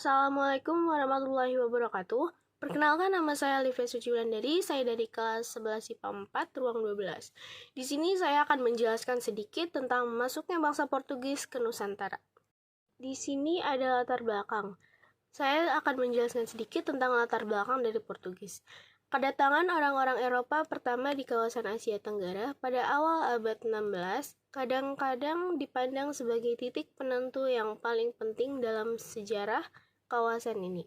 Assalamualaikum warahmatullahi wabarakatuh. Perkenalkan, nama saya Livia Suciwulandari, saya dari kelas 11 IPA 4, ruang 12. Di sini saya akan menjelaskan sedikit tentang masuknya bangsa Portugis ke Nusantara. Di sini ada latar belakang. Saya akan menjelaskan sedikit tentang latar belakang dari Portugis. Kedatangan orang-orang Eropa pertama di kawasan Asia Tenggara pada awal abad 16 kadang-kadang dipandang sebagai titik penentu yang paling penting dalam sejarah kawasan ini.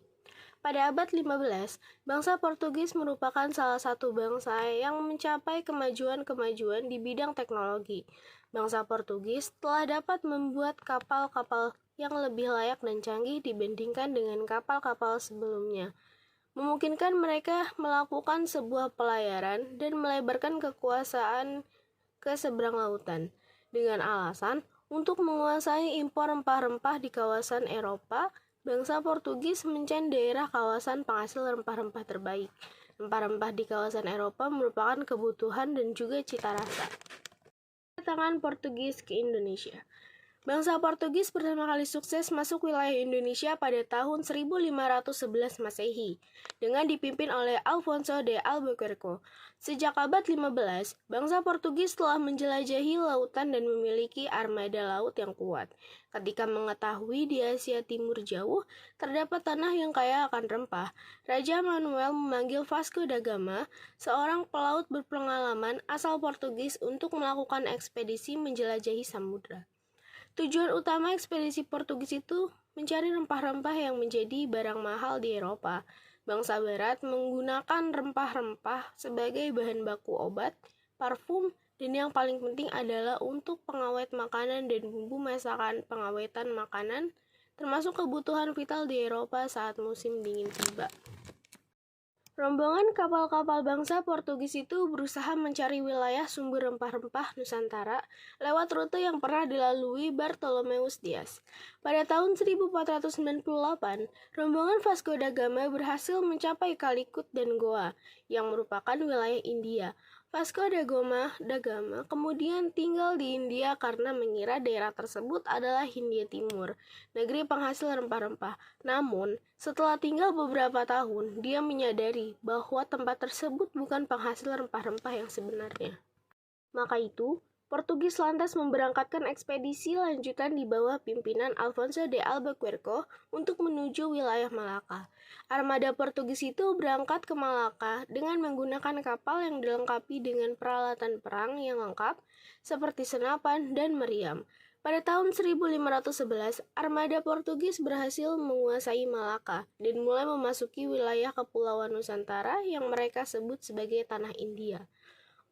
Pada abad 15, bangsa Portugis merupakan salah satu bangsa yang mencapai kemajuan-kemajuan di bidang teknologi. Bangsa Portugis telah dapat membuat kapal-kapal yang lebih layak dan canggih dibandingkan dengan kapal-kapal sebelumnya, memungkinkan mereka melakukan sebuah pelayaran dan melebarkan kekuasaan ke seberang lautan, dengan alasan untuk menguasai impor rempah-rempah di kawasan Eropa. Bangsa Portugis mencari daerah kawasan penghasil rempah-rempah terbaik. Rempah-rempah di kawasan Eropa merupakan kebutuhan dan juga cita rasa. Kedatangan Portugis ke Indonesia. Bangsa Portugis pertama kali sukses masuk wilayah Indonesia pada tahun 1511 Masehi dengan dipimpin oleh Alfonso de Albuquerque. Sejak abad 15, bangsa Portugis telah menjelajahi lautan dan memiliki armada laut yang kuat. Ketika mengetahui di Asia Timur jauh terdapat tanah yang kaya akan rempah, Raja Manuel memanggil Vasco da Gama, seorang pelaut berpengalaman asal Portugis, untuk melakukan ekspedisi menjelajahi samudra. Tujuan utama ekspedisi Portugis itu mencari rempah-rempah yang menjadi barang mahal di Eropa. Bangsa Barat menggunakan rempah-rempah sebagai bahan baku obat, parfum, dan yang paling penting adalah untuk pengawet makanan dan bumbu masakan pengawetan makanan, termasuk kebutuhan vital di Eropa saat musim dingin tiba. Rombongan kapal-kapal bangsa Portugis itu berusaha mencari wilayah sumber rempah-rempah Nusantara lewat rute yang pernah dilalui Bartolomeus Dias. Pada tahun 1498, rombongan Vasco da Gama berhasil mencapai Calicut dan Goa, yang merupakan wilayah India. Vasco da Gama kemudian tinggal di India karena mengira daerah tersebut adalah Hindia Timur, negeri penghasil rempah-rempah. Namun, setelah tinggal beberapa tahun, dia menyadari bahwa tempat tersebut bukan penghasil rempah-rempah yang sebenarnya. Maka itu, Portugis lantas memberangkatkan ekspedisi lanjutan di bawah pimpinan Alfonso de Albuquerque untuk menuju wilayah Malaka. Armada Portugis itu berangkat ke Malaka dengan menggunakan kapal yang dilengkapi dengan peralatan perang yang lengkap seperti senapan dan meriam. Pada tahun 1511, armada Portugis berhasil menguasai Malaka dan mulai memasuki wilayah Kepulauan Nusantara yang mereka sebut sebagai Tanah India.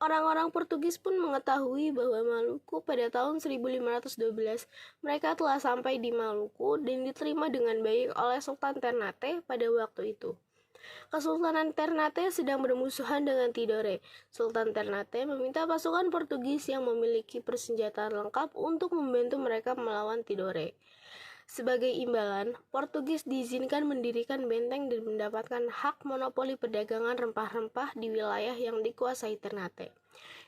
Orang-orang Portugis pun mengetahui bahwa Maluku pada tahun 1512 mereka telah sampai di Maluku dan diterima dengan baik oleh Sultan Ternate pada waktu itu. Kesultanan Ternate sedang bermusuhan dengan Tidore. Sultan Ternate meminta pasukan Portugis yang memiliki persenjataan lengkap untuk membantu mereka melawan Tidore. Sebagai imbalan, Portugis diizinkan mendirikan benteng dan mendapatkan hak monopoli perdagangan rempah-rempah di wilayah yang dikuasai Ternate.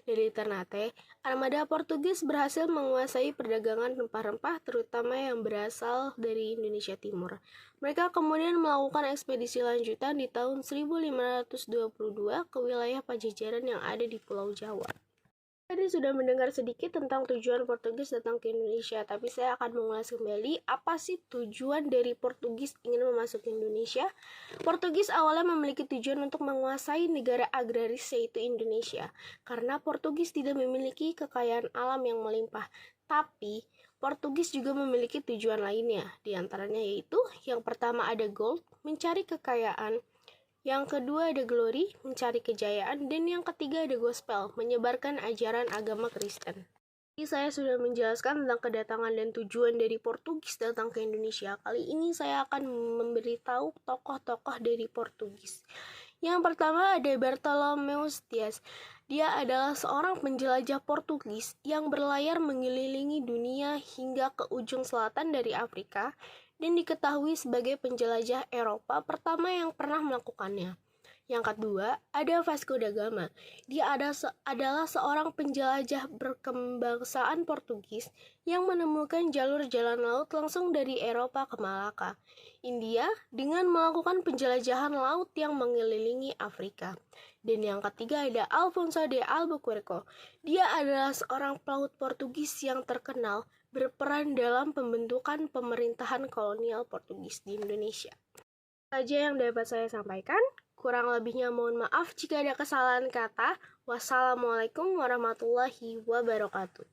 Dari Ternate, armada Portugis berhasil menguasai perdagangan rempah-rempah terutama yang berasal dari Indonesia Timur. Mereka kemudian melakukan ekspedisi lanjutan di tahun 1522 ke wilayah Pajajaran yang ada di Pulau Jawa. Tadi sudah mendengar sedikit tentang tujuan Portugis datang ke Indonesia, tapi saya akan mengulas kembali apa sih tujuan dari Portugis ingin memasuki Indonesia. Portugis awalnya memiliki tujuan untuk menguasai negara agraris yaitu Indonesia, karena Portugis tidak memiliki kekayaan alam yang melimpah. Tapi Portugis juga memiliki tujuan lainnya, diantaranya yaitu yang pertama ada gold, mencari kekayaan. Yang kedua ada glory, mencari kejayaan, dan yang ketiga ada gospel, menyebarkan ajaran agama Kristen. Jadi saya sudah menjelaskan tentang kedatangan dan tujuan dari Portugis datang ke Indonesia. Kali ini saya akan memberitahu tokoh-tokoh dari Portugis. Yang pertama ada Bartolomeus Dias. Dia adalah seorang penjelajah Portugis yang berlayar mengelilingi dunia hingga ke ujung selatan dari Afrika dan diketahui sebagai penjelajah Eropa pertama yang pernah melakukannya. Yang kedua, ada Vasco da Gama. Dia adalah seorang penjelajah berkebangsaan Portugis yang menemukan jalur jalan laut langsung dari Eropa ke Malaka, India, dengan melakukan penjelajahan laut yang mengelilingi Afrika. Dan yang ketiga ada Alfonso de Albuquerque. Dia adalah seorang pelaut Portugis yang terkenal berperan dalam pembentukan pemerintahan kolonial Portugis di Indonesia. Saja yang dapat saya sampaikan. Kurang lebihnya mohon maaf jika ada kesalahan kata. Wassalamualaikum warahmatullahi wabarakatuh.